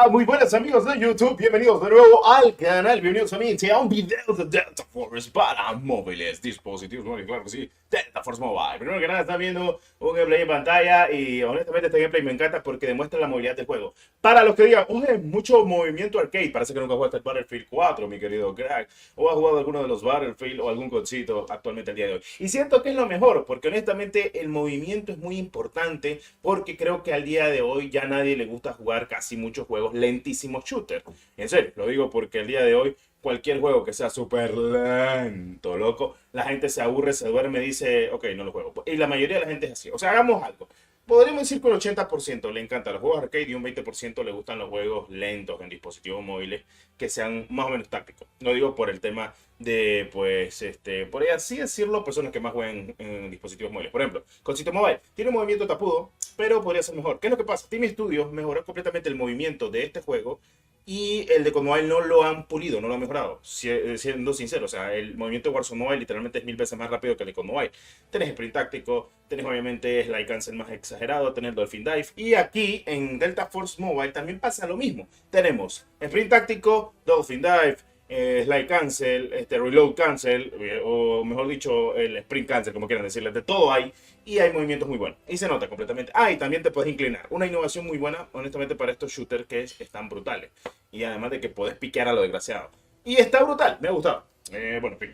Muy buenas amigos de YouTube, bienvenidos de nuevo al canal, bienvenidos a un video de Delta Force para móviles, dispositivos móviles, claro que sí, Delta Force Mobile. Primero que nada están viendo un gameplay en pantalla y honestamente este gameplay me encanta porque demuestra la movilidad del juego. Para los que digan, oye, mucho movimiento arcade, parece que nunca jugaste el Battlefield 4, mi querido crack, o has jugado alguno de los Battlefield o algún codcito actualmente el día de hoy. Y siento que es lo mejor, porque honestamente el movimiento es muy importante, porque creo que al día de hoy ya a nadie le gusta jugar casi muchos juegos lentísimos shooter. En serio, lo digo porque el día de hoy cualquier juego que sea súper lento, loco, la gente se aburre, se duerme, dice, ok, no lo juego. Y la mayoría de la gente es así. O sea, hagamos algo. Podríamos decir que un 80% le encantan los juegos arcade y un 20% le gustan los juegos lentos en dispositivos móviles que sean más o menos tácticos. No digo por el tema de, pues, por así decirlo, personas que más juegan en dispositivos móviles. Por ejemplo, Codcito Mobile tiene un movimiento tapudo, pero podría ser mejor. ¿Qué es lo que pasa? Team Studios mejoró completamente el movimiento de este juego y el de COD Mobile no lo han pulido, no lo han mejorado. Siendo sincero, o sea, el movimiento de Warzone Mobile literalmente es 1000 veces más rápido que el de COD Mobile. Tenés sprint táctico, tenés obviamente slide cancel más exagerado, tenés Dolphin Dive. Y aquí en Delta Force Mobile también pasa lo mismo. Tenemos sprint táctico, Dolphin Dive, slide cancel, reload cancel, o mejor dicho, el sprint cancel, como quieran decirle, de todo hay, y hay movimientos muy buenos, y se nota completamente. Y también te puedes inclinar, una innovación muy buena, honestamente, para estos shooters que están brutales, y además de que puedes piquear a lo desgraciado, y está brutal, me ha gustado. Bueno, en fin.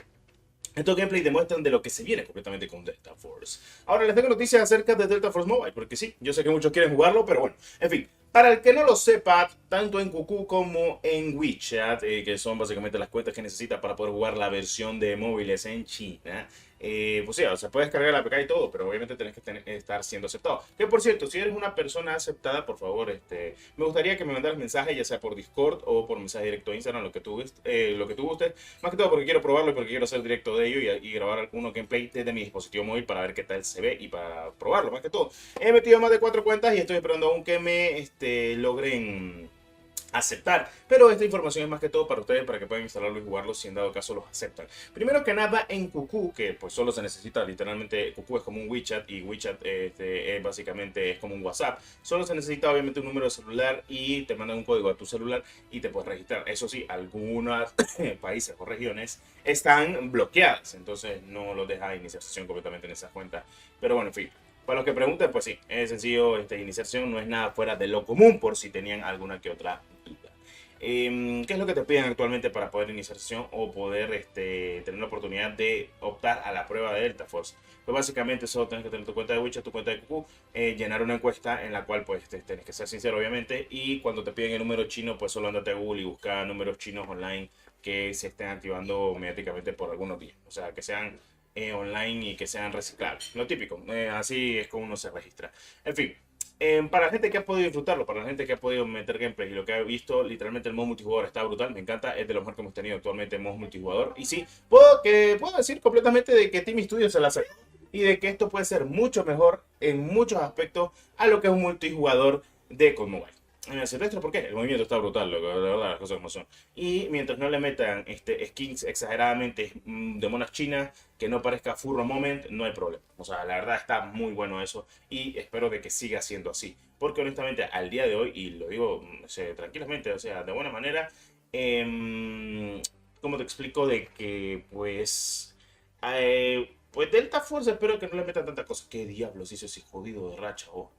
Estos gameplays demuestran de lo que se viene completamente con Delta Force. Ahora les tengo noticias acerca de Delta Force Mobile, porque sí, yo sé que muchos quieren jugarlo, pero bueno, en fin. Para el que no lo sepa, tanto en QQ como en WeChat, que son básicamente las cuentas que necesitas para poder jugar la versión de móviles en China, pues sí, o sea, puedes cargar la APK y todo, pero obviamente tenés que estar siendo aceptado. Que por cierto, si eres una persona aceptada, por favor, me gustaría que me mandaras mensaje, ya sea por Discord o por mensaje directo a Instagram, lo que tú gustes. Más que todo porque quiero probarlo y porque quiero hacer directo de ello y grabar algunos gameplay desde mi dispositivo móvil para ver qué tal se ve y para probarlo, más que todo. He metido más de 4 cuentas y estoy esperando aún que me logren aceptar, pero esta información es más que todo para ustedes, para que puedan instalarlo y jugarlo si en dado caso los aceptan. Primero que nada en QQ, que pues solo se necesita literalmente, QQ es como un WeChat y WeChat básicamente es como un WhatsApp, solo se necesita obviamente un número de celular y te mandan un código a tu celular y te puedes registrar. Eso sí, algunos países o regiones están bloqueadas, entonces no los deja iniciar sesión completamente en esa cuenta, pero bueno, en fin. Para los que pregunten, pues sí, es sencillo, iniciación no es nada fuera de lo común por si tenían alguna que otra duda. ¿Qué es lo que te piden actualmente para poder iniciar sesión o poder tener la oportunidad de optar a la prueba de Delta Force? Pues básicamente solo tienes que tener tu cuenta de WeChat, tu cuenta de QQ, llenar una encuesta en la cual pues tienes que ser sincero obviamente y cuando te piden el número chino pues solo andate a Google y busca números chinos online que se estén activando mediáticamente por algunos días. O sea, que sean online y que sean reciclables. Lo típico, así es como uno se registra. En fin, para la gente que ha podido disfrutarlo, para la gente que ha podido meter gameplay y lo que ha visto, literalmente el modo multijugador está brutal, me encanta, es de lo mejor que hemos tenido actualmente en modo multijugador. Y sí, puedo decir completamente de que Team Studio se la sacó y de que esto puede ser mucho mejor en muchos aspectos a lo que es un multijugador de COD Mobile. ¿Por qué? El movimiento está brutal, loco, de verdad, las cosas como son. Y mientras no le metan skins exageradamente de monas chinas, que no parezca Furro Moment, no hay problema. O sea, la verdad está muy bueno eso y espero de que siga siendo así. Porque honestamente, al día de hoy, y lo digo tranquilamente, o sea, de buena manera, ¿cómo te explico? De que, pues Delta Force espero que no le metan tanta cosa. ¿Qué diablos hizo ese jodido de racha, oh?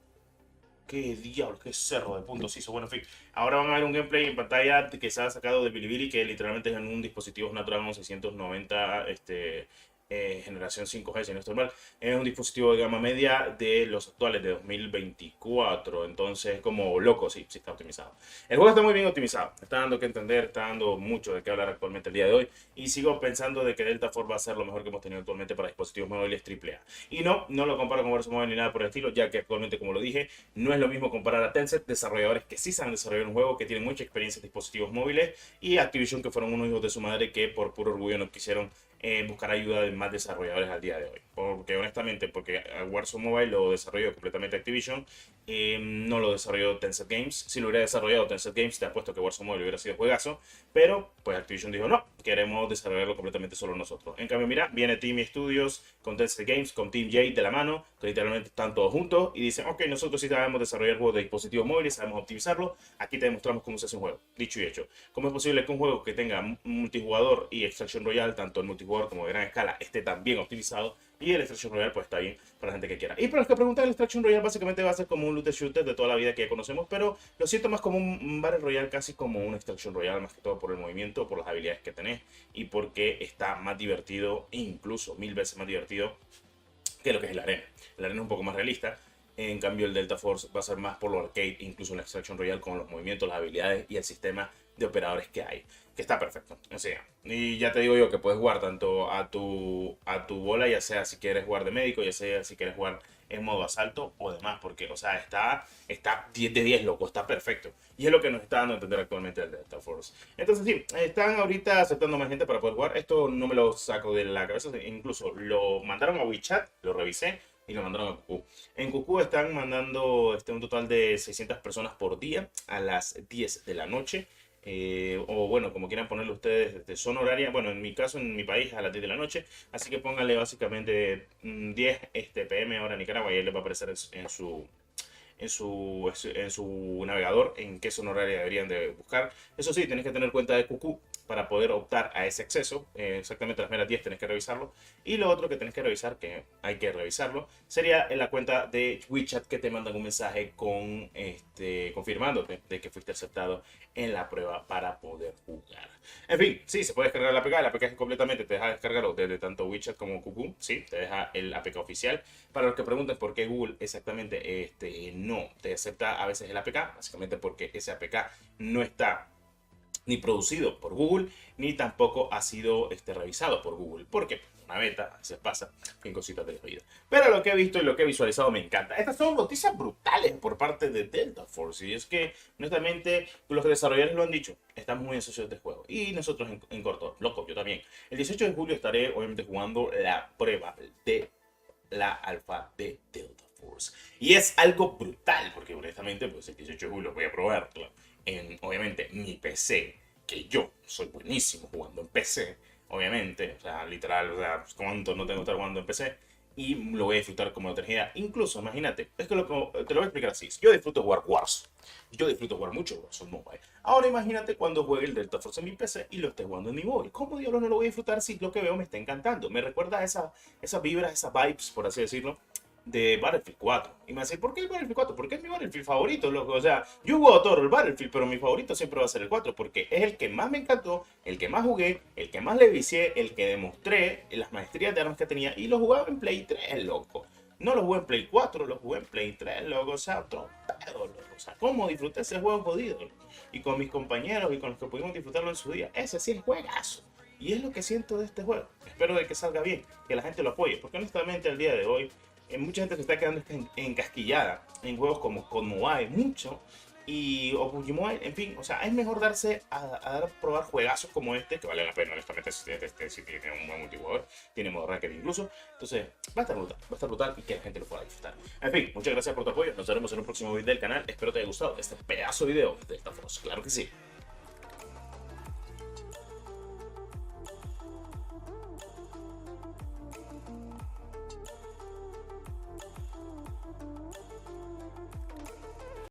Qué diablos, qué cerro de puntos hizo. Bueno, en fin. Ahora van a ver un gameplay en pantalla que se ha sacado de Bilibili, que literalmente es en un dispositivo Snapdragon 690, generación 5G, si no estoy mal. Es un dispositivo de gama media de los actuales de 2024. Entonces, como loco, sí, sí está optimizado. El juego está muy bien optimizado. Está dando que entender, está dando mucho de qué hablar actualmente el día de hoy. Y sigo pensando de que Delta Force va a ser lo mejor que hemos tenido actualmente para dispositivos móviles AAA. Y no, no lo comparo con Warzone Mobile ni nada por el estilo, ya que actualmente, como lo dije, no es lo mismo comparar a Tencent, desarrolladores que sí saben desarrollar un juego, que tienen mucha experiencia en dispositivos móviles, y Activision, que fueron unos hijos de su madre que por puro orgullo no quisieron buscar ayuda de más desarrolladores al día de hoy. Porque honestamente, porque Warzone Mobile lo desarrolló completamente Activision, no lo desarrolló Tencent Games. Si lo hubiera desarrollado Tencent Games, te apuesto que Warzone Mobile hubiera sido juegazo, pero pues Activision dijo no, queremos desarrollarlo completamente solo nosotros. En cambio, mira, viene Team Studios con Tencent Games, con Team Jade de la mano, que literalmente están todos juntos y dicen, ok, nosotros sí sabemos desarrollar juegos de dispositivos móviles, sabemos optimizarlo, aquí te demostramos cómo se hace un juego. Dicho y hecho, ¿cómo es posible que un juego que tenga multijugador y Extraction Royale, tanto el multijugador como de gran escala, esté tan bien optimizado? Y el Extraction Royale pues está bien para la gente que quiera. Y para los que preguntan, el Extraction Royale básicamente va a ser como un looter shooter de toda la vida que ya conocemos, pero lo siento más como un Battle Royale, casi como un Extraction Royale, más que todo por el movimiento, por las habilidades que tenés y porque está más divertido, e incluso 1000 veces más divertido que lo que es la arena. La arena es un poco más realista. En cambio, el Delta Force va a ser más por lo arcade, incluso en la Extraction Royale, con los movimientos, las habilidades y el sistema de operadores que hay, que está perfecto. O sea, y ya te digo yo que puedes jugar tanto a tu bola, ya sea si quieres jugar de médico, ya sea si quieres jugar en modo asalto o demás, porque, o sea, está 10 de 10, loco, está perfecto. Y es lo que nos está dando a entender actualmente el Delta Force. Entonces, sí, están ahorita aceptando más gente para poder jugar. Esto no me lo saco de la cabeza, incluso lo mandaron a WeChat, lo revisé y lo mandaron a QQ. En QQ están mandando un total de 600 personas por día a las 10 de la noche. O bueno, como quieran ponerlo ustedes, de zona horaria. Bueno, en mi caso, en mi país, a las 10 de la noche. Así que pónganle básicamente 10 PM hora Nicaragua y ahí les va a aparecer en su navegador en qué zona horaria deberían de buscar. Eso sí, tenés que tener cuenta de QQ para poder optar a ese acceso. Exactamente a las meras 10 tenés que revisarlo. Y lo otro que tenés que revisar, que hay que revisarlo, sería en la cuenta de WeChat, que te mandan un mensaje confirmándote de que fuiste aceptado en la prueba para poder jugar. En fin, sí, se puede descargar la APK. La APK es completamente, te deja descargarlo desde tanto WeChat como QQ. Sí, te deja el APK oficial. Para los que pregunten por qué Google exactamente no te acepta a veces el APK, básicamente porque ese APK no está ni producido por Google, ni tampoco ha sido revisado por Google, porque una beta se pasa en cositas de la vida. Pero lo que he visto y lo que he visualizado me encanta. Estas son noticias brutales por parte de Delta Force, y es que honestamente los desarrolladores lo han dicho, estamos muy ansiosos de este juego, y nosotros en corto, loco, yo también. El 18 de julio estaré obviamente jugando la prueba de la alfa de Delta Force, y es algo brutal, porque honestamente pues el 18 de julio voy a probarlo en, obviamente, mi PC, que yo soy buenísimo jugando en PC, obviamente, o sea, literal, o sea, pues, cuánto no tengo que estar jugando en PC, y lo voy a disfrutar como otra energía. Incluso, imagínate, es que te lo voy a explicar así, yo disfruto jugar Warzone, yo disfruto jugar mucho Warzone Mobile. Ahora imagínate cuando juegue el Delta Force en mi PC y lo esté jugando en mi móvil. ¿Cómo diablos no lo voy a disfrutar si lo que veo me está encantando? Me recuerda a esas vibras, esas vibes, por así decirlo, de Battlefield 4. Y me va a decir, ¿por qué el Battlefield 4? Porque es mi Battlefield favorito, loco. O sea, yo he jugado todo el Battlefield, pero mi favorito siempre va a ser el 4, porque es el que más me encantó, el que más jugué, el que más le vicié, el que demostré las maestrías de armas que tenía, y lo jugaba en Play 3, loco. No lo jugué en Play 4, lo jugué en Play 3, loco. O sea, otro pedo, loco. O sea, ¿cómo disfruté ese juego jodido, loco? Y con mis compañeros y con los que pudimos disfrutarlo en su día. Ese sí es juegazo. Y es lo que siento de este juego. Espero de que salga bien, que la gente lo apoye, porque honestamente al día de hoy mucha gente se está quedando encasquillada en juegos como Mobile, mucho, o PUBG Mobile, en fin, o sea, es mejor darse a probar juegazos como este, que vale la pena, honestamente, si tiene un buen multijugador, tiene modo ranked incluso, entonces va a estar brutal y que la gente lo pueda disfrutar. En fin, muchas gracias por tu apoyo, nos veremos en un próximo video del canal, espero te haya gustado este pedazo de video de esta forma, claro que sí.